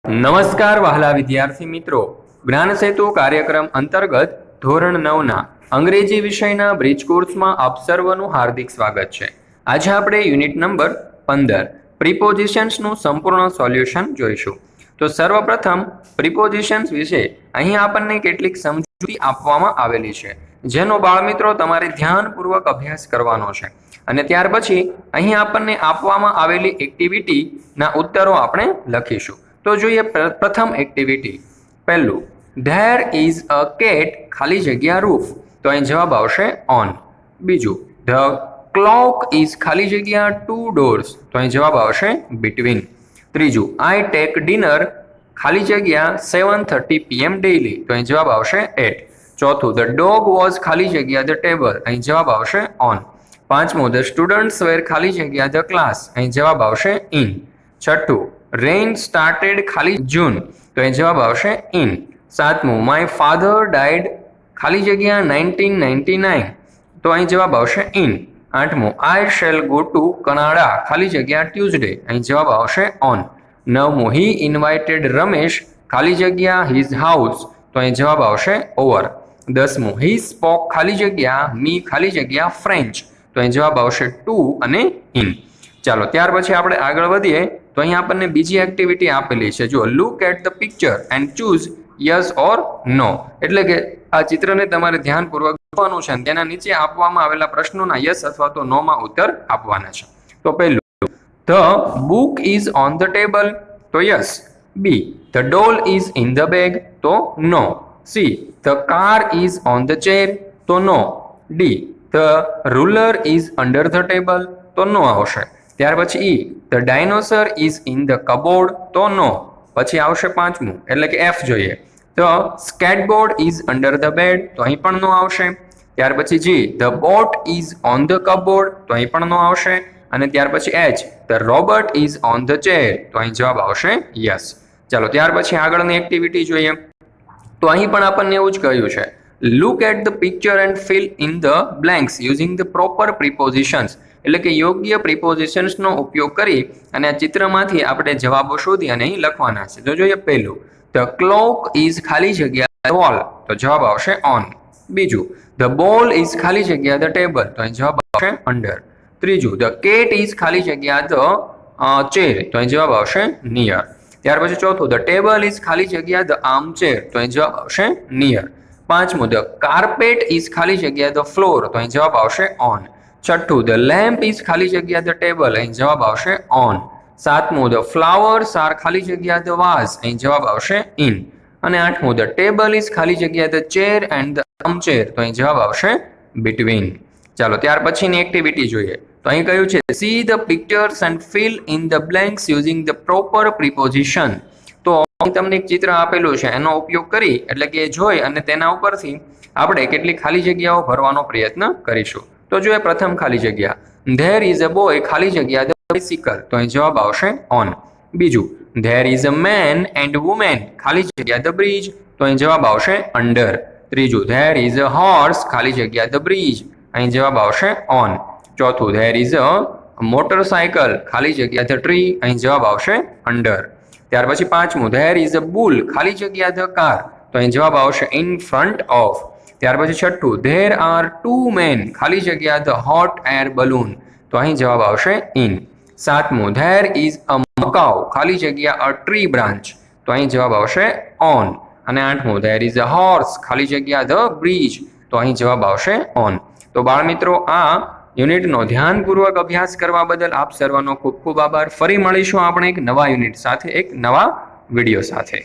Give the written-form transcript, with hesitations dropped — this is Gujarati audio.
નમસ્કાર વહાલા વિદ્યાર્થી મિત્રો, જ્ઞાન સેતુ કાર્યક્રમ અંતર્ગત ધોરણ 9ના અંગ્રેજી વિષયના બ્રિજ કોર્સમાં આપ સર્વનું હાર્દિક સ્વાગત છે। આજે આપણે યુનિટ નંબર 15 પ્રિપોઝિશન્સનું સંપૂર્ણ સોલ્યુશન જોઈશું। તો સર્વપ્રથમ પ્રિપોઝિશન્સ વિશે અહીં આપણને કેટલીક સમજૂતી આપવામાં આવેલી છે, જેનો બાળમિત્રો તમારે ધ્યાનપૂર્વક અભ્યાસ કરવાનો છે અને ત્યાર પછી અહીં આપણને આપવામાં આવેલી એક્ટિવિટીના ઉત્તરો આપણે લખીશું। તો જોઈએ પ્રથમ એક્ટિવિટી। પહેલું, ધેર ઇઝ અ કેટ ખાલી જગ્યા રૂફ, તો અહીં જવાબ આવશે ઓન। બીજું, ધ ક્લોક ઇઝ ખાલી જગ્યા ટુ ડોર્સ, તો અહીં જવાબ આવશે બિટવીન। ત્રીજું, આઈ ટેક ડિનર ખાલી જગ્યા 7:30 PM ડેઇલી, તો અહીં જવાબ આવશે એટ। ચોથું, ધ ડોગ વોઝ ખાલી જગ્યા ધ ટેબલ, અહીં જવાબ આવશે ઓન। પાંચમું, ધ સ્ટુડન્ટ્સ વેર ખાલી જગ્યા ધ ક્લાસ, અહીં જવાબ આવશે ઇન। છઠ્ઠું, રેઇન સ્ટાર્ટેડ ખાલી જૂન, તો અહીં જવાબ આવશે ઇન। સાતમું, માય ફાધર ડાઇડ ખાલી જગ્યા 1999, તો અહીં જવાબ આવશે ઇન। આઠમું, આઈ શેલ ગો ટુ કનાડા ખાલી જગ્યા ટ્યુઝડે, અહીં જવાબ આવશે ઓન। નવમું, હી ઇન્વાઇટેડ રમેશ ખાલી જગ્યા હિઝ હાઉસ, તો અહીં જવાબ આવશે ઓવર। 10મું, હી સ્પોક ખાલી જગ્યા મી ખાલી જગ્યા ફ્રેન્ચ, તો અહીં જવાબ આવશે ટુ અને ઇન। ચાલો ત્યાર પછી આપણે આગળ વધીએ તો અહીં આપણને બીજી એક્ટિવિટી આપેલી છે। જો look at the picture and choose yes or no, એટલે કે આ ચિત્રને તમારે ધ્યાનપૂર્વક જોવાનું છે અને તેના નીચે આપવામાં આવેલા પ્રશ્નોના યસ અથવા તો નો માં ઉત્તર આપવાના છે। તો પહેલું, the book is on the table, તો yes. B, the doll is in the bag, તો no. C, the car is on the chair, તો no. D, the ruler is under the table, તો નો આવશે। ત્યાર પછી E, the dinosaur is in the cupboard, તો નો। પછી આવશે પાંચમું, એટલે કે એફ જોઈએ, the skateboard is under the bed, તો અહીં પણ નો આવશે। ત્યાર પછી G, the boat is on the cupboard, તો અહીં પણ નો આવશે। અને ત્યાર પછી H, the robot is on the chair, તો અહીં જવાબ આવશે યસ। ચાલો ત્યાર પછી આગળની એક્ટિવિટી જોઈએ તો અહીં પણ આપણને એવું જ કહ્યું છે, look at the picture and fill in the blanks using the proper prepositions, એટલે કે યોગ્ય પ્રિપોઝિશન્સનો ઉપયોગ કરી અને આ ચિત્રમાંથી આપણે જવાબો શોધી અને અહીં લખવાના છે। તો જોઈએ પહેલું, ધ ક્લોક ઇઝ ખાલી જગ્યા વોલ, તો જવાબ આવશે ઓન। બીજું, ધ બોલ ઇઝ ખાલી જગ્યા ધ ટેબલ, તો અહીં જવાબ આવશે અંડર। ત્રીજું, ધ કેટ ઇઝ ખાલી જગ્યા ધ ચેર, તો અહીં જવાબ આવશે નિયર। ત્યાર પછી ચોથું, ધ ટેબલ ઇઝ ખાલી જગ્યા ધ આર્મ ચેર, તો અહીં જવાબ આવશે નિયર। પાંચમું, ધ કાર્પેટ ઇઝ ખાલી જગ્યા ધ ફ્લોર, તો અહીં જવાબ આવશે ઓન। છઠ્ઠું, ધ લેમ્પ ઇઝ ખાલી જગ્યા ધ ટેબલ, અહીં જવાબ આવશે ઓન। સાતમું, ધ ફ્લાવર્સ આર ખાલી જગ્યા ધ વાઝ, અહીં જવાબ આવશે ઇન। અને આઠમું, ધ ટેબલ ઇઝ ખાલી જગ્યા the chair and the armchair, તો અહીં જવાબ આવશે બિટવીન। ચાલો ત્યાર પછીની એક્ટિવિટી જોઈએ તો અહીં કહ્યું છે, see the pictures and fill in the blanks using the proper preposition. તો અહીં તમને એક ચિત્ર આપેલું છે, એનો ઉપયોગ કરી એટલે કે જોઈ અને તેના ઉપરથી આપણે કેટલીક ખાલી જગ્યાઓ ભરવાનો પ્રયત્ન કરીશું। તો જોઈએ પ્રથમ ખાલી જગ્યા, ધેર ઇઝ અ બોય ખાલી જગ્યા ધ બાઇસિકલ, તો અહીં જવાબ આવશે ઓન। બીજું, there is a man and woman ખાલી જગ્યા ધ બ્રિજ, તો અહીં જવાબ આવશે અંડર। ત્રીજું, ધેર ઇઝ અ હોર્સ ખાલી જગ્યા ધ બ્રિજ, અહીં જવાબ આવશે ઓન। ચોથું, ધેર ઇઝ અ મોટરસાયકલ ખાલી જગ્યા ધ ટ્રી, અહીં જવાબ આવશે અંડર। ત્યાર પછી પાંચમું, ધેર ઇઝ અ બુલ ખાલી જગ્યા ધ કાર, તો અહીં જવાબ આવશે ઇન ફ્રન્ટ ઓફ। ત્યાર પછી છઠ્ઠું, ધેર આર ટુ મેન ખાલી જગ્યા ધ હોટ એર બલૂન, તો અહીં જવાબ આવશે ઇન। સાતમું, ધેર ઇઝ અ મકાઉ ખાલી જગ્યા અ ટ્રી બ્રાન્ચ, તો અહીં જવાબ આવશે ઓન। અને આઠમું, ધેર ઇઝ અ હોર્સ ખાલી જગ્યા ધ બ્રિજ, તો અહીં જવાબ આવશે ઓન। તો બાળમિત્રો, આ યુનિટનો ધ્યાનપૂર્વક અભ્યાસ કરવા બદલ આપ સર્વનો ખૂબ ખૂબ આભાર। ફરી મળીશું આપણે એક નવા યુનિટ સાથે, એક નવા વિડીયો સાથે।